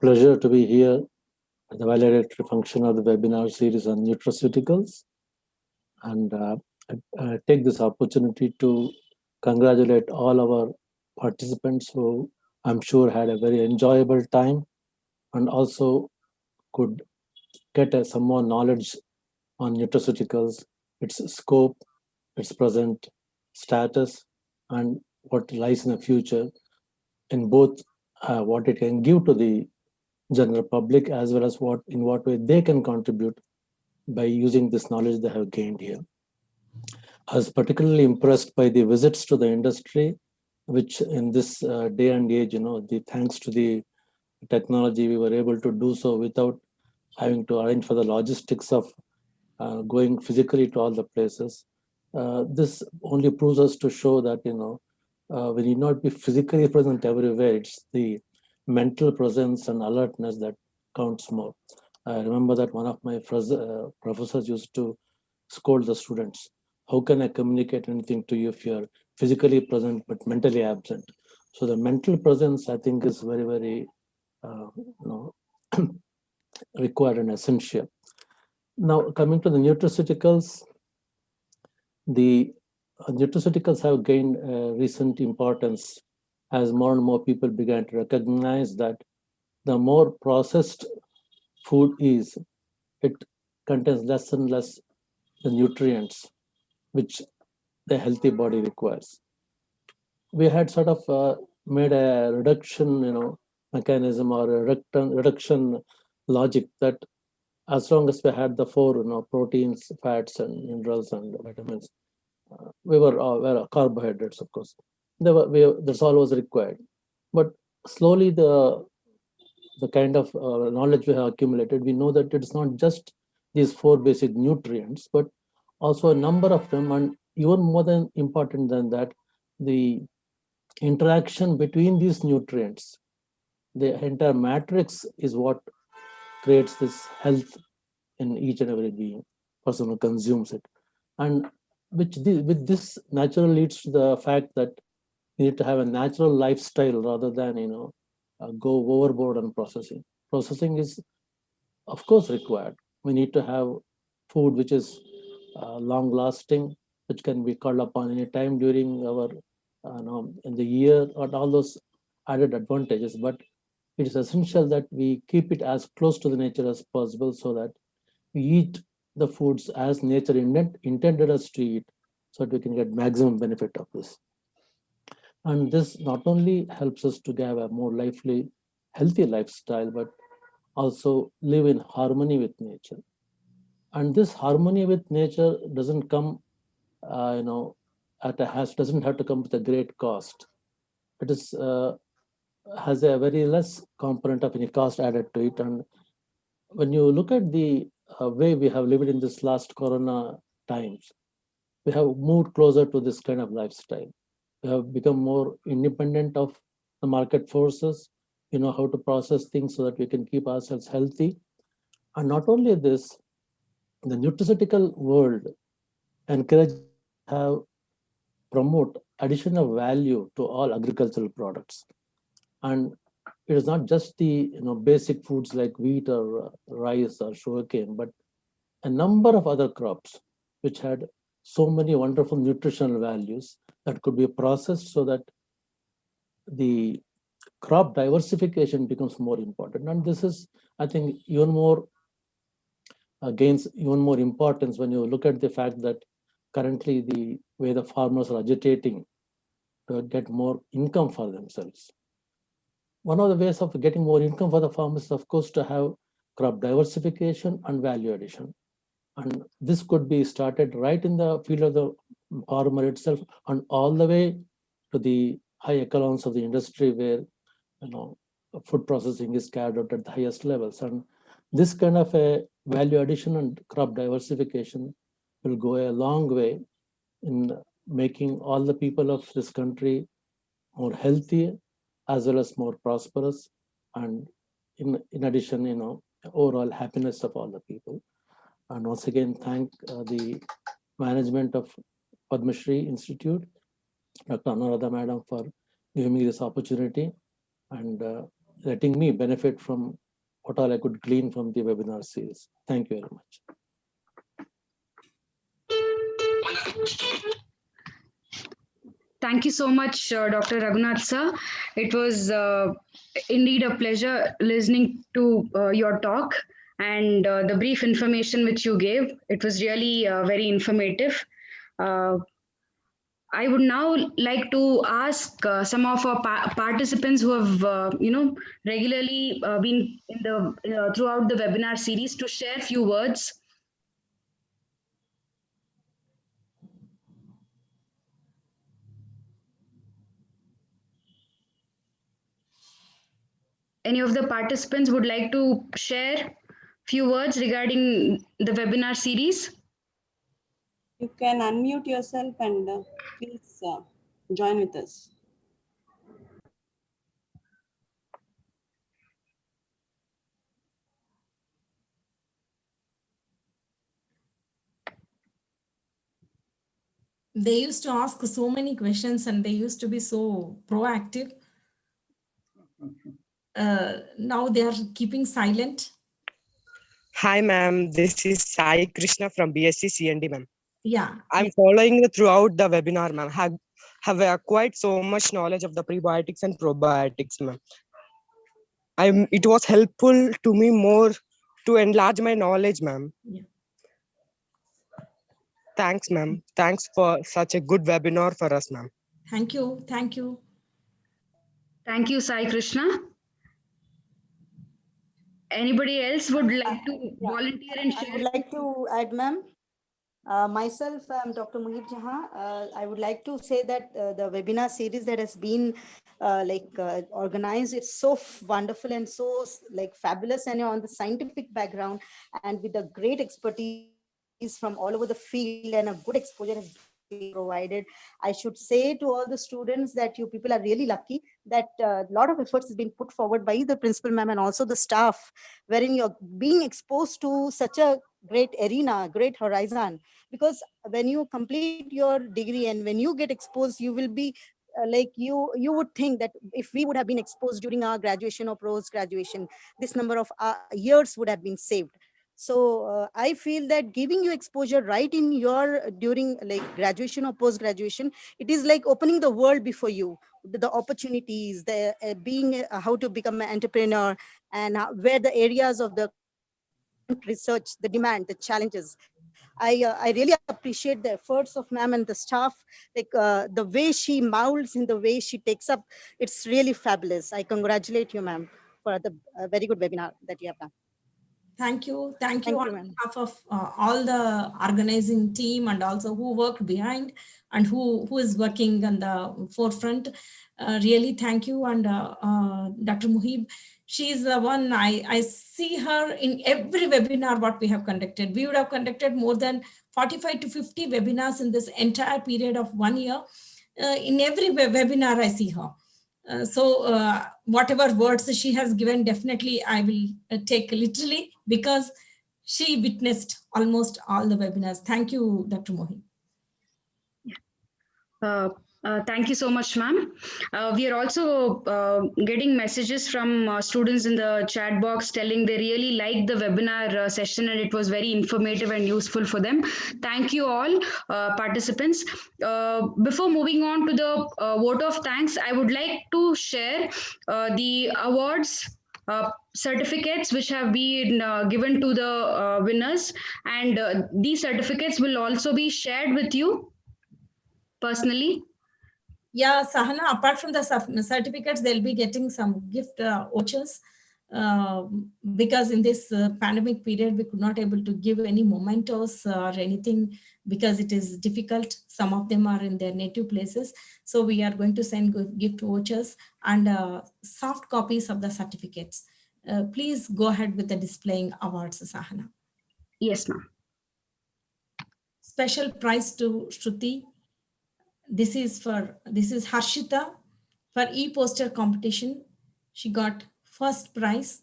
pleasure to be here at the valedictory function of the webinar series on nutraceuticals. And I take this opportunity to congratulate all our participants who I'm sure had a very enjoyable time and also could get some more knowledge on nutraceuticals, its scope, its present status, and what lies in the future in both what it can give to the general public as well as in what way they can contribute by using this knowledge they have gained here. I was particularly impressed by the visits to the industry, which in this day and age, thanks to the technology, we were able to do so without having to arrange for the logistics of going physically to all the places. This only proves us to show that, we need not be physically present everywhere. It's the mental presence and alertness that counts more. I remember that one of my professors used to scold the students. How can I communicate anything to you if you're physically present but mentally absent? So the mental presence, I think, is very, very required and essential. Now, coming to the nutraceuticals, the nutraceuticals have gained recent importance as more and more people began to recognize that the more processed food is, it contains less and less the nutrients which the healthy body requires. We had sort of made a reduction, mechanism or a reduction logic that as long as we had the four, proteins, fats, and minerals and vitamins, we were carbohydrates, of course. That's all was required. But slowly, the kind of knowledge we have accumulated, we know that it's not just these four basic nutrients, but also a number of them, and even more than important than that, the interaction between these nutrients, the entire matrix is what creates this health in each and every being, person who consumes it. And with this naturally leads to the fact that you need to have a natural lifestyle rather than, go overboard on processing. Processing is, of course, required. We need to have food which is long lasting, which can be called upon any time during our, in the year, or all those added advantages. But it is essential that we keep it as close to the nature as possible so that we eat the foods as nature intended us to eat, so that we can get maximum benefit of this. And this not only helps us to have a more lively, healthy lifestyle, but also live in harmony with nature. And this harmony with nature doesn't come, doesn't have to come with a great cost. It is has a very less component of any cost added to it. And when you look at the way we have lived in this last corona times, we have moved closer to this kind of lifestyle. We have become more independent of the market forces. We know how to process things so that we can keep ourselves healthy. And not only this, the nutraceutical world encourages us to have promote additional value to all agricultural products. And it is not just the basic foods like wheat or rice or sugarcane, but a number of other crops which had so many wonderful nutritional values that could be processed so that the crop diversification becomes more important. And this is, I think, even more gains even more importance when you look at the fact that currently the way the farmers are agitating to get more income for themselves. One of the ways of getting more income for the farmers is, of course, to have crop diversification and value addition. And this could be started right in the field of the farmer itself and all the way to the high echelons of the industry where food processing is carried out at the highest levels. And this kind of a value addition and crop diversification will go a long way in making all the people of this country more healthy as well as more prosperous, and in addition, overall happiness of all the people. And once again, thank the management of Padma Shri Institute, Dr. Anuradha Madam, for giving me this opportunity and letting me benefit from what all I could glean from the webinar series. Thank you very much. Thank you so much, Dr. Raghunath sir. It was indeed a pleasure listening to your talk and the brief information which you gave. It was really very informative. I would now like to ask some of our participants who have, regularly been in the throughout the webinar series to share few words. Any of the participants would like to share few words regarding the webinar series? You can unmute yourself and please join with us. They used to ask so many questions and they used to be so proactive. Now they are keeping silent. Hi, ma'am. This is Sai Krishna from BSc CND, ma'am. Yeah. I'm following throughout the webinar, ma'am. Have acquired so much knowledge of the prebiotics and probiotics, ma'am. It was helpful to me more to enlarge my knowledge, ma'am. Yeah. Thanks, ma'am. Thanks for such a good webinar for us, ma'am. Thank you. Thank you. Thank you, Sai Krishna. Anybody else would like to volunteer and I share? would like to add, ma'am. Myself, I'm Dr. Muhib Jahan. I would like to say that the webinar series that has been organized, it's so wonderful and so fabulous, and on the scientific background and with the great expertise from all over the field, and a good exposure has been provided. I should say to all the students that you people are really lucky that a lot of efforts has been put forward by the principal ma'am and also the staff, wherein you're being exposed to such a great arena, great horizon. Because when you complete your degree and when you get exposed, you will be you would think that if we would have been exposed during our graduation or post graduation, this number of years would have been saved. So I feel that giving you exposure right in your during graduation or post graduation, it is like opening the world before you, the opportunities, the being how to become an entrepreneur, and where the areas of the current research, the demand, the challenges. I really appreciate the efforts of ma'am and the staff, the way she molds in the way she takes up. It's really fabulous. I congratulate you, ma'am, for the very good webinar that you have done. Thank you. Thank you Thank on you, ma'am. behalf of all the organizing team and also who worked behind and who is working on the forefront. Really, thank you. And Dr. Muhib, she's the one I see her in every webinar what we have conducted. We would have conducted more than 45 to 50 webinars in this entire period of 1 year. In every webinar, I see her. So whatever words she has given, definitely I will take literally because she witnessed almost all the webinars. Thank you, Dr. Mohin. Thank you so much, ma'am. We are also getting messages from students in the chat box telling they really liked the webinar session and it was very informative and useful for them. Thank you all participants. Before moving on to the vote of thanks, I would like to share the awards certificates which have been given to the winners, and these certificates will also be shared with you personally. Yeah, Sahana, apart from the certificates, they'll be getting some gift vouchers because in this pandemic period, we could not able to give any mementos or anything because it is difficult. Some of them are in their native places. So we are going to send gift vouchers and soft copies of the certificates. Please go ahead with the displaying awards, Sahana. Yes, ma'am. Special prize to Shruti. This is Harshita for e-poster competition. She got first prize.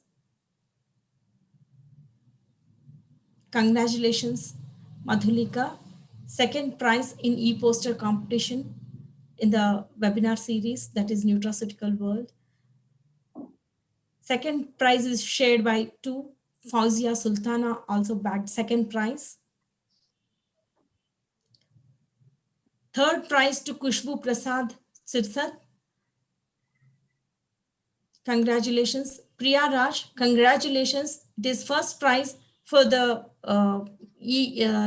Congratulations, Madhulika. Second prize in e-poster competition in the webinar series, that is Nutraceutical World. Second prize is shared by two. Fauzia Sultana also bagged second prize. Third prize to Kushbu Prasad Sirsat. Congratulations. Priya Raj, congratulations. It is first prize for the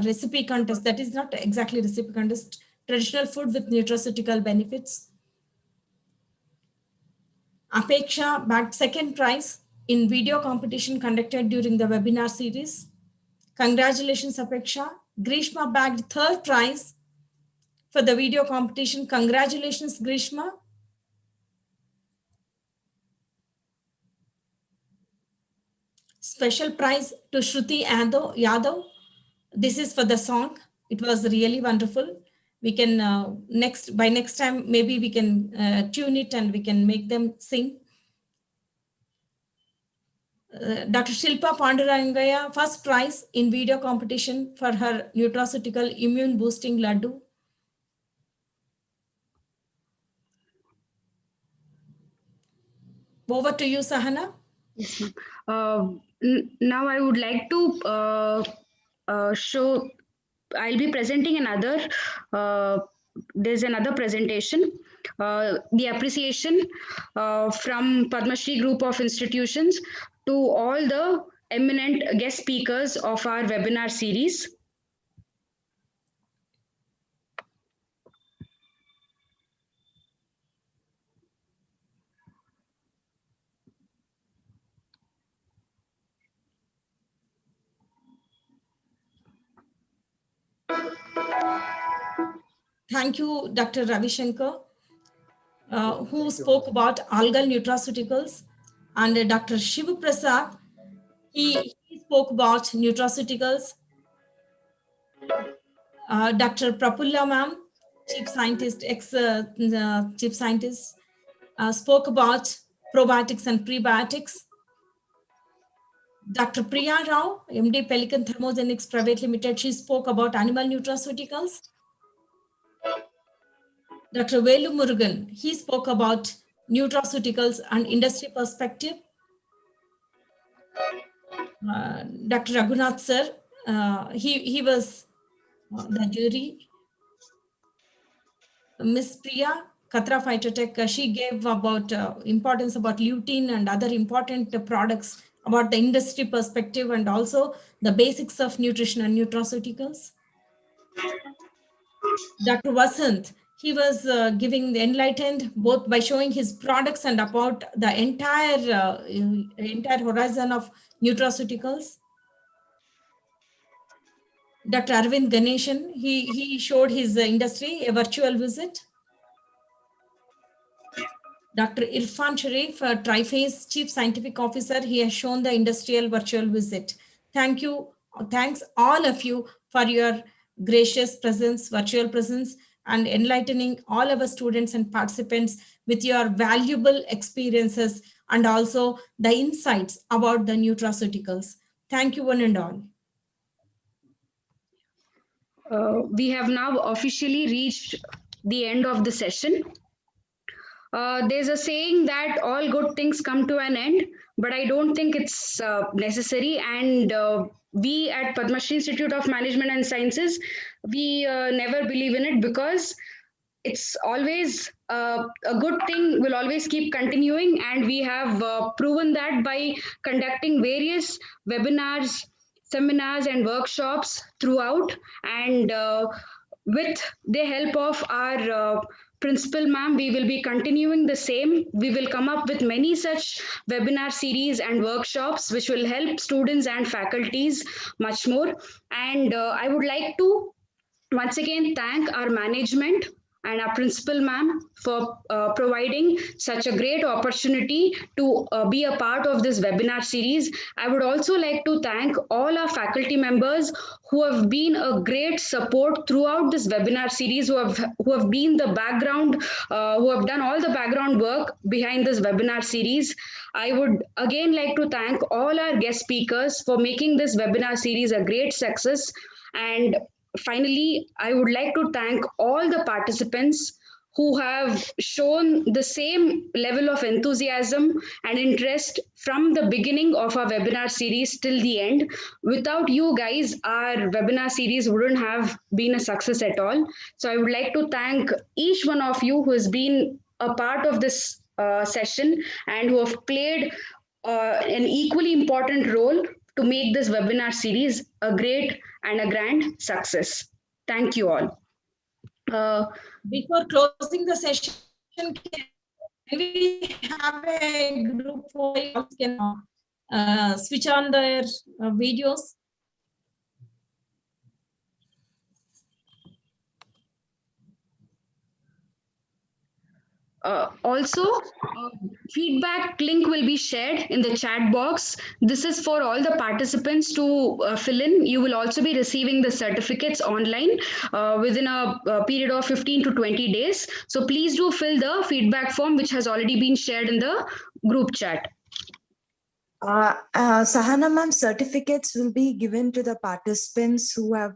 recipe contest. That is not exactly recipe contest, traditional food with nutraceutical benefits. Apeksha bagged second prize in video competition conducted during the webinar series. Congratulations, Apeksha. Grizhma bagged third prize for the video competition. Congratulations, Grizhma. Special prize to Shruti Yadav. This is for the song. It was really wonderful. We can by next time, maybe we can tune it and we can make them sing. Dr. Shilpa Pandurangaya, first prize in video competition for her nutraceutical immune boosting laddu. Over to you, Sahana. Yes, ma'am. Now I would like to show. I'll be presenting another. There's another presentation. The appreciation from Padma Shri Group of Institutions to all the eminent guest speakers of our webinar series. Thank you, Dr. Ravi Shankar, who spoke about algal nutraceuticals, and Dr. Shiv Prasad, he spoke about nutraceuticals. Dr. Prafulla ma'am, chief scientist, chief scientist, spoke about probiotics and prebiotics. Dr. Priya Rao, MD Pelican Thermogenics Private Limited, she spoke about animal nutraceuticals. Dr. Velu Murugan, he spoke about nutraceuticals and industry perspective. Dr. Raghunath sir, he was the jury. Miss Priya Katra Phytotech, she gave about importance about lutein and other important products about the industry perspective and also the basics of nutrition and nutraceuticals. Dr. Vasant, he was giving the enlightened both by showing his products and about the entire horizon of nutraceuticals. Dr. Arvind Ganeshan, he showed his industry a virtual visit. Dr. Irfan Sharif, Triphase Chief Scientific Officer, he has shown the industrial virtual visit. Thank you. Thanks all of you for your gracious presence, virtual presence, and enlightening all our students and participants with your valuable experiences and also the insights about the nutraceuticals. Thank you one and all. We have now officially reached the end of the session. There's a saying that all good things come to an end, but I don't think it's necessary. And we at Padma Shri Institute of Management and Sciences, we never believe in it because it's always a good thing will always keep continuing. And we have proven that by conducting various webinars, seminars, and workshops throughout. And with the help of our principal ma'am, we will be continuing the same. We will come up with many such webinar series and workshops which will help students and faculties much more. And I would like to once again thank our management and our principal ma'am for providing such a great opportunity to be a part of this webinar series. I would also like to thank all our faculty members who have been a great support throughout this webinar series, who have been the background, who have done all the background work behind this webinar series. I would again like to thank all our guest speakers for making this webinar series a great success. And finally, I would like to thank all the participants who have shown the same level of enthusiasm and interest from the beginning of our webinar series till the end. Without you guys, our webinar series wouldn't have been a success at all. So I would like to thank each one of you who has been a part of this session and who have played an equally important role to make this webinar series a great and a grand success. Thank you all. Before closing the session, can we have a group who can switch on their videos? Also, feedback link will be shared in the chat box. This is for all the participants to fill in. You will also be receiving the certificates online within a period of 15 to 20 days. So please do fill the feedback form which has already been shared in the group chat. Sahana ma'am, certificates will be given to the participants who have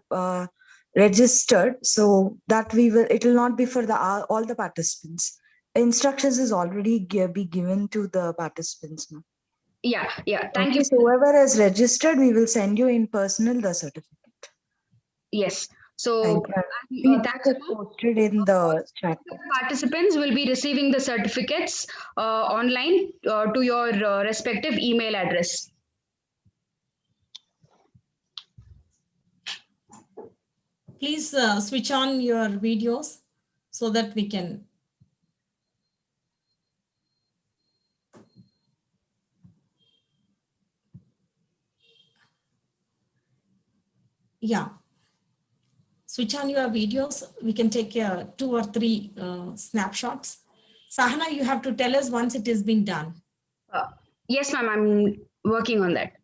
registered, so that it will not be for all the participants. instructions is already be given to the participants, ma'am. Yeah, thank you. So whoever has registered, we will send you in personal the certificate. Yes. So feedback is posted in the chat box. Participants will be receiving the certificates online to your respective email address. Please switch on your videos so that we can. Yeah. Switch on your videos. We can take 2 or 3 snapshots. Sahana, you have to tell us once it has been done. Yes, ma'am, I'm working on that.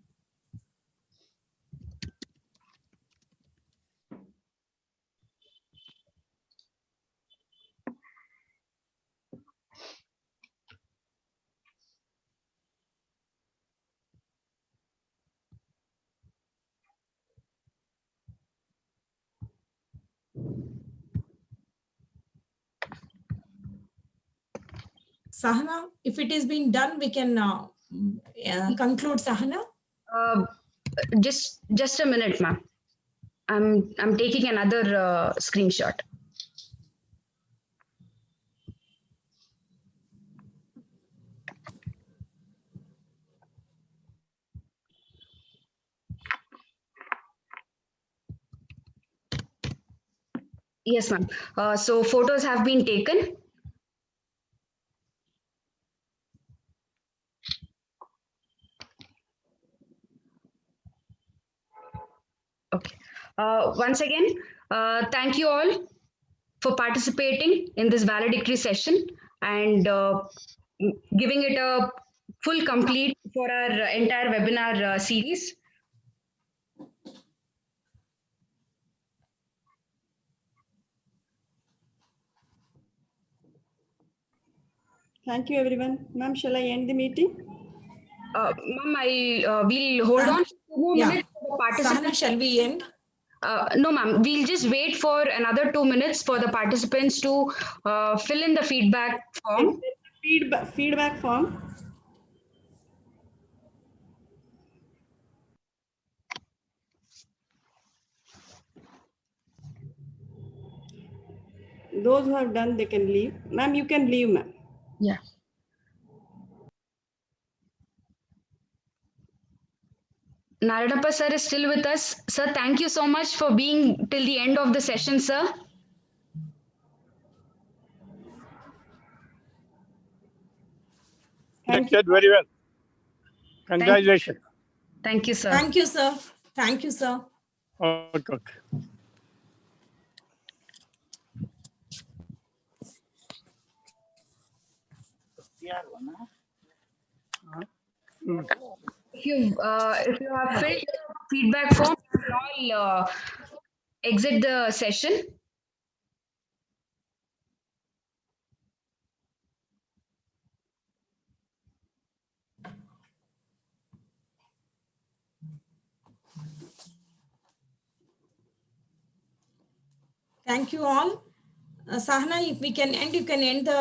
Sahana, if it is being done, we can conclude, Sahana. Just a minute, ma'am. I'm taking another screenshot. Yes, ma'am. So photos have been taken. Okay. Once again, thank you all for participating in this valedictory session and giving it a full complete for our entire webinar series. Thank you, everyone. Ma'am, shall I end the meeting? Ma'am, we'll hold on for 2 minutes for the participants. Sahana, shall we end? No, ma'am. We'll just wait for another 2 minutes for the participants to fill in the feedback form. Feedback form. Those who have done, they can leave. Ma'am, you can leave, ma'am. Yeah. Naradappa sir is still with us. Sir, thank you so much for being till the end of the session, sir. Thank you. Very well. Congratulations. Thank you, sir. Thank you, sir. Thank you, sir. Okay. If you have filled the feedback form, you can all exit the session. Thank you all. Sahana, if we can end, you can end the